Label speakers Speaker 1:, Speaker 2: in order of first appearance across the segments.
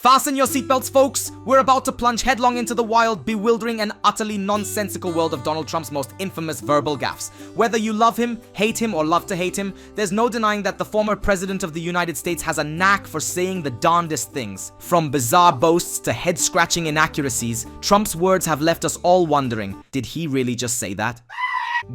Speaker 1: Fasten your seatbelts, folks! We're about to plunge headlong into the wild, bewildering, and utterly nonsensical world of Donald Trump's most infamous verbal gaffes. Whether you love him, hate him, or love to hate him, there's no denying that the former president of the United States has a knack for saying the darndest things. From bizarre boasts to head-scratching inaccuracies, Trump's words have left us all wondering, did he really just say that?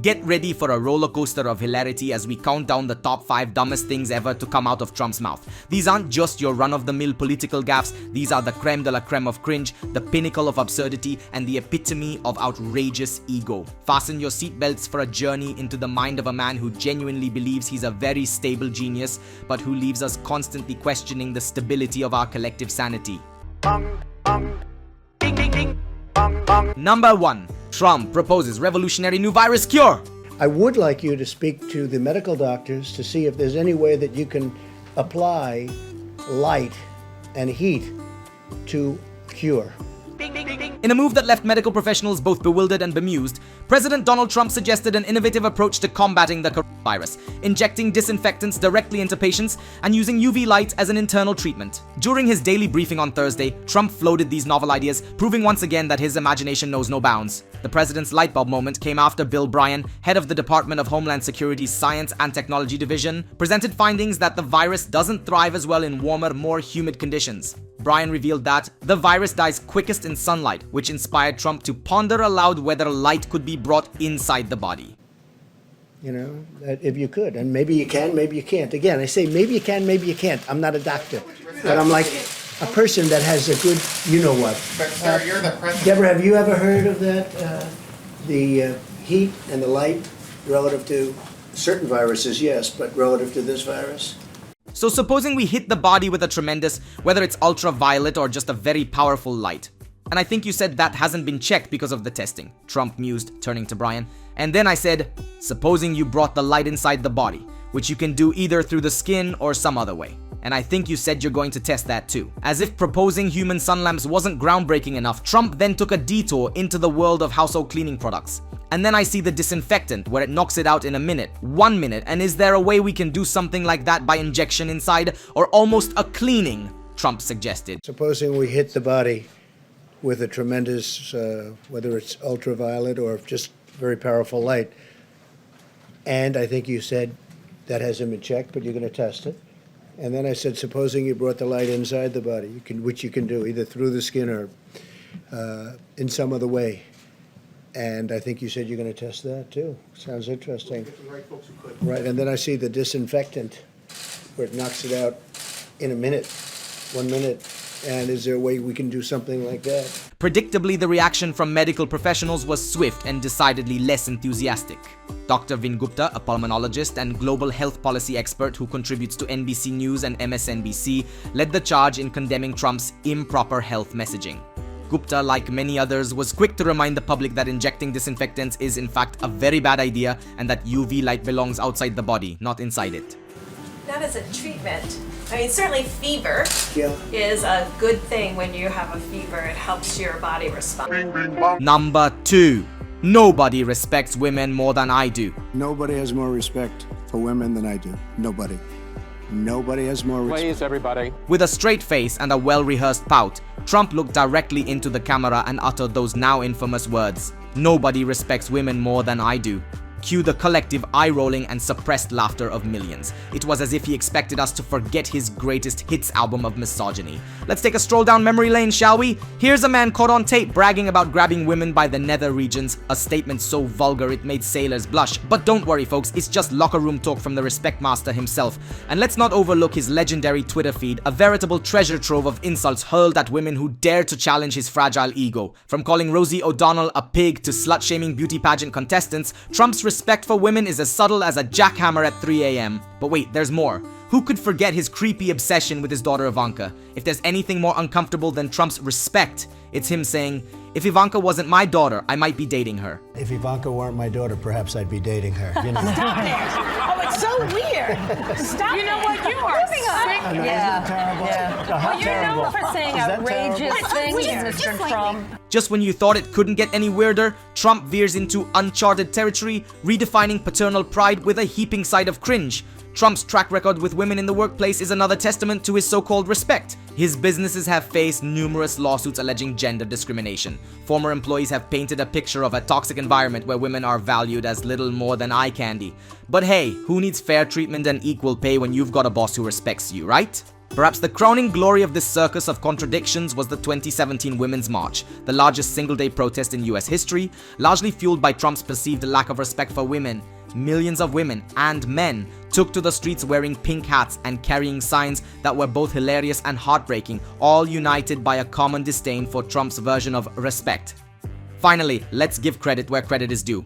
Speaker 1: Get ready for a roller coaster of hilarity as we count down the top 5 dumbest things ever to come out of Trump's mouth. These aren't just your run-of-the-mill political gaffes, these are the creme de la creme of cringe, the pinnacle of absurdity, and the epitome of outrageous ego. Fasten your seatbelts for a journey into the mind of a man who genuinely believes he's a very stable genius, but who leaves us constantly questioning the stability of our collective sanity. Number 1. Trump proposes revolutionary new virus cure.
Speaker 2: I would like you to speak to the medical doctors to see if there's any way that you can apply light and heat to cure.
Speaker 1: In a move that left medical professionals both bewildered and bemused, President Donald Trump suggested an innovative approach to combating the coronavirus, injecting disinfectants directly into patients and using UV light as an internal treatment. During his daily briefing on Thursday, Trump floated these novel ideas, proving once again that his imagination knows no bounds. The president's lightbulb moment came after Bill Bryan, head of the Department of Homeland Security's Science and Technology Division, presented findings that the virus doesn't thrive as well in warmer, more humid conditions. Bryan revealed that the virus dies quickest in sunlight, which inspired Trump to ponder aloud whether light could be brought inside the body.
Speaker 2: You know, that if you could, and maybe you can, maybe you can't. Again, I say maybe you can, maybe you can't. I'm not a doctor, but I'm like a person that has a good, you know what.
Speaker 3: But sir, you're the president.
Speaker 2: Deborah, have you ever heard of that? The heat and the light relative to certain viruses, yes, but relative to this virus?
Speaker 1: So supposing we hit the body with a tremendous, whether it's ultraviolet or just a very powerful light. And I think you said that hasn't been checked because of the testing, Trump mused, turning to Bryan. And then I said, supposing you brought the light inside the body, which you can do either through the skin or some other way. And I think you said you're going to test that too. As if proposing human sun lamps wasn't groundbreaking enough, Trump then took a detour into the world of household cleaning products. And then I see the disinfectant, where it knocks it out in a minute, 1 minute, and is there a way we can do something like that by injection inside, or almost a cleaning, Trump suggested.
Speaker 2: Supposing we hit the body with a tremendous, whether it's ultraviolet or just very powerful light, and I think you said that hasn't been checked, but you're going to test it. And then I said, supposing you brought the light inside the body, which you can do either through the skin or in some other way. And I think you said you're going to test that too. Sounds interesting. Right, and then I see the disinfectant where it knocks it out in a minute, 1 minute. And is there a way we can do something like that?
Speaker 1: Predictably, the reaction from medical professionals was swift and decidedly less enthusiastic. Dr. Vin Gupta, a pulmonologist and global health policy expert who contributes to NBC News and MSNBC, led the charge in condemning Trump's improper health messaging. Gupta, like many others, was quick to remind the public that injecting disinfectants is in fact a very bad idea and that UV light belongs outside the body, not inside it.
Speaker 4: Not as a treatment. I mean, certainly fever is a good thing when you have a fever. It helps your body respond.
Speaker 1: Number 2. Nobody respects women more than I do.
Speaker 2: Nobody has more respect for women than I do. Nobody. Nobody has more respect.
Speaker 3: Please, everybody.
Speaker 1: With a straight face and a well-rehearsed pout, Trump looked directly into the camera and uttered those now infamous words. Nobody respects women more than I do. Cue the collective eye-rolling and suppressed laughter of millions. It was as if he expected us to forget his greatest hits album of misogyny. Let's take a stroll down memory lane, shall we? Here's a man caught on tape bragging about grabbing women by the nether regions, a statement so vulgar it made sailors blush. But don't worry folks, it's just locker room talk from the respect master himself. And let's not overlook his legendary Twitter feed, a veritable treasure trove of insults hurled at women who dare to challenge his fragile ego. From calling Rosie O'Donnell a pig to slut-shaming beauty pageant contestants, Trump's respect for women is as subtle as a jackhammer at 3 a.m. But wait, there's more. Who could forget his creepy obsession with his daughter Ivanka? If there's anything more uncomfortable than Trump's respect, it's him saying, if Ivanka wasn't my daughter, I might be dating her.
Speaker 2: If Ivanka weren't my daughter, perhaps I'd be dating her. You know?
Speaker 5: Stop it! Oh, it's so weird. Stop.
Speaker 4: You know what? You are sick.
Speaker 5: Yeah.
Speaker 2: Terrible.
Speaker 5: Yeah. Well, you're known for saying outrageous things, Mr. Trump.
Speaker 1: Just when you thought it couldn't get any weirder, Trump veers into uncharted territory, redefining paternal pride with a heaping side of cringe. Trump's track record with women in the workplace is another testament to his so-called respect. His businesses have faced numerous lawsuits alleging gender discrimination. Former employees have painted a picture of a toxic environment where women are valued as little more than eye candy. But hey, who needs fair treatment and equal pay when you've got a boss who respects you, right? Perhaps the crowning glory of this circus of contradictions was the 2017 Women's March, the largest single-day protest in US history, largely fueled by Trump's perceived lack of respect for women. Millions of women and men took to the streets wearing pink hats and carrying signs that were both hilarious and heartbreaking, all united by a common disdain for Trump's version of respect. Finally, let's give credit where credit is due.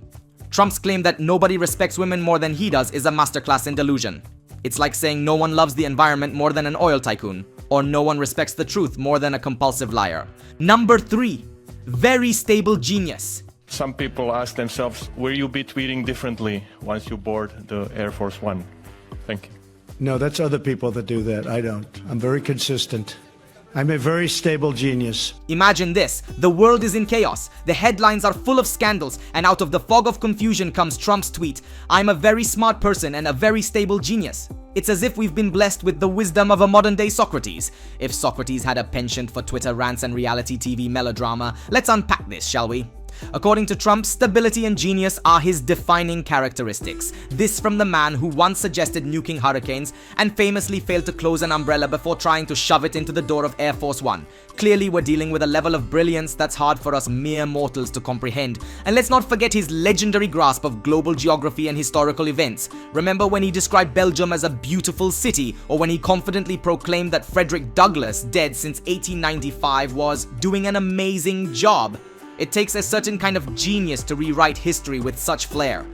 Speaker 1: Trump's claim that nobody respects women more than he does is a masterclass in delusion. It's like saying no one loves the environment more than an oil tycoon, or no one respects the truth more than a compulsive liar. Number 3. Very stable genius.
Speaker 3: Some people ask themselves, will you be tweeting differently once you board the Air Force One? Thank you.
Speaker 2: No, that's other people that do that. I don't. I'm very consistent. I'm a very stable genius.
Speaker 1: Imagine this, the world is in chaos, the headlines are full of scandals, and out of the fog of confusion comes Trump's tweet, "I'm a very smart person and a very stable genius." It's as if we've been blessed with the wisdom of a modern-day Socrates. If Socrates had a penchant for Twitter rants and reality TV melodrama, let's unpack this, shall we? According to Trump, stability and genius are his defining characteristics. This from the man who once suggested nuking hurricanes and famously failed to close an umbrella before trying to shove it into the door of Air Force One. Clearly, we're dealing with a level of brilliance that's hard for us mere mortals to comprehend. And let's not forget his legendary grasp of global geography and historical events. Remember when he described Belgium as a beautiful city, or when he confidently proclaimed that Frederick Douglass, dead since 1895, was doing an amazing job? It takes a certain kind of genius to rewrite history with such flair.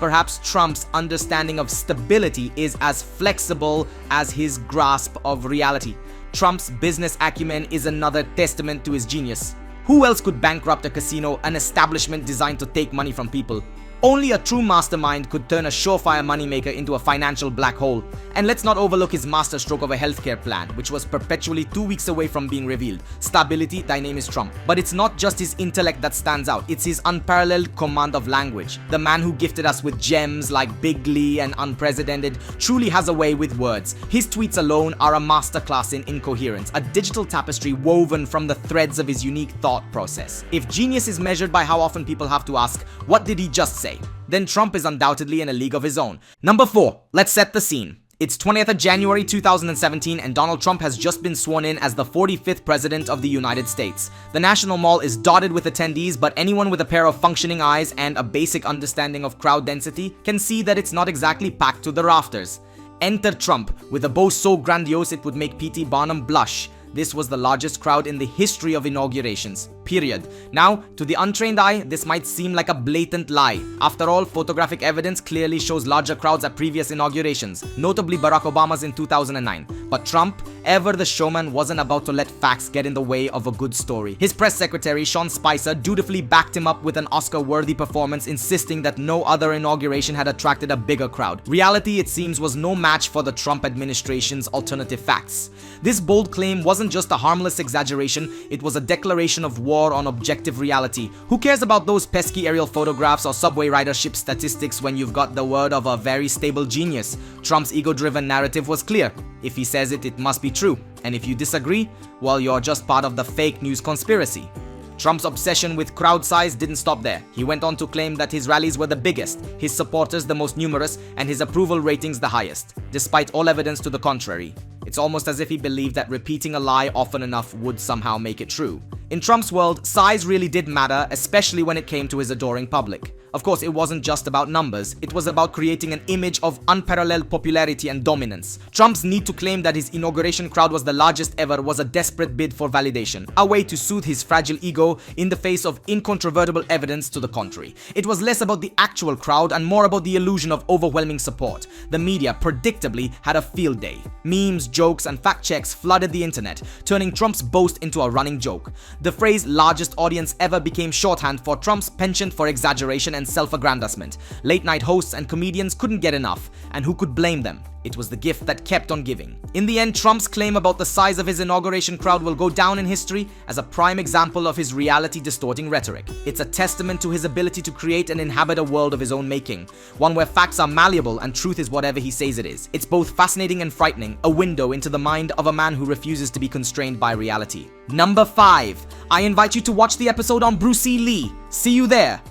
Speaker 1: Perhaps Trump's understanding of stability is as flexible as his grasp of reality. Trump's business acumen is another testament to his genius. Who else could bankrupt a casino, an establishment designed to take money from people? Only a true mastermind could turn a surefire moneymaker into a financial black hole. And let's not overlook his masterstroke of a healthcare plan, which was perpetually 2 weeks away from being revealed. Stability, thy name is Trump. But it's not just his intellect that stands out, it's his unparalleled command of language. The man who gifted us with gems like Big Lee and Unprecedented truly has a way with words. His tweets alone are a masterclass in incoherence, a digital tapestry woven from the threads of his unique thought process. If genius is measured by how often people have to ask, what did he just say? Then Trump is undoubtedly in a league of his own. Number 4, let's set the scene. It's 20th of January 2017 and Donald Trump has just been sworn in as the 45th President of the United States. The National Mall is dotted with attendees, but anyone with a pair of functioning eyes and a basic understanding of crowd density can see that it's not exactly packed to the rafters. Enter Trump, with a bow so grandiose it would make P.T. Barnum blush. This was the largest crowd in the history of inaugurations. Period. Now, to the untrained eye, this might seem like a blatant lie. After all, photographic evidence clearly shows larger crowds at previous inaugurations, notably Barack Obama's in 2009. But Trump, ever the showman, wasn't about to let facts get in the way of a good story. His press secretary, Sean Spicer, dutifully backed him up with an Oscar-worthy performance, insisting that no other inauguration had attracted a bigger crowd. Reality, it seems, was no match for the Trump administration's alternative facts. This bold claim wasn't just a harmless exaggeration, it was a declaration of war on objective reality. Who cares about those pesky aerial photographs or subway ridership statistics when you've got the word of a very stable genius? Trump's ego-driven narrative was clear. If he says it, it must be true. And if you disagree, well, you're just part of the fake news conspiracy. Trump's obsession with crowd size didn't stop there. He went on to claim that his rallies were the biggest, his supporters the most numerous, and his approval ratings the highest, despite all evidence to the contrary. It's almost as if he believed that repeating a lie often enough would somehow make it true. In Trump's world, size really did matter, especially when it came to his adoring public. Of course, it wasn't just about numbers, it was about creating an image of unparalleled popularity and dominance. Trump's need to claim that his inauguration crowd was the largest ever was a desperate bid for validation, a way to soothe his fragile ego in the face of incontrovertible evidence to the contrary. It was less about the actual crowd and more about the illusion of overwhelming support. The media, predictably, had a field day. Memes, jokes, and fact checks flooded the internet, turning Trump's boast into a running joke. The phrase largest audience ever became shorthand for Trump's penchant for exaggeration and and self-aggrandizement. Late-night hosts and comedians couldn't get enough, and who could blame them? It was the gift that kept on giving. In the end, Trump's claim about the size of his inauguration crowd will go down in history as a prime example of his reality-distorting rhetoric. It's a testament to his ability to create and inhabit a world of his own making, one where facts are malleable and truth is whatever he says it is. It's both fascinating and frightening, a window into the mind of a man who refuses to be constrained by reality. Number 5. I invite you to watch the episode on Bruce Lee. See you there.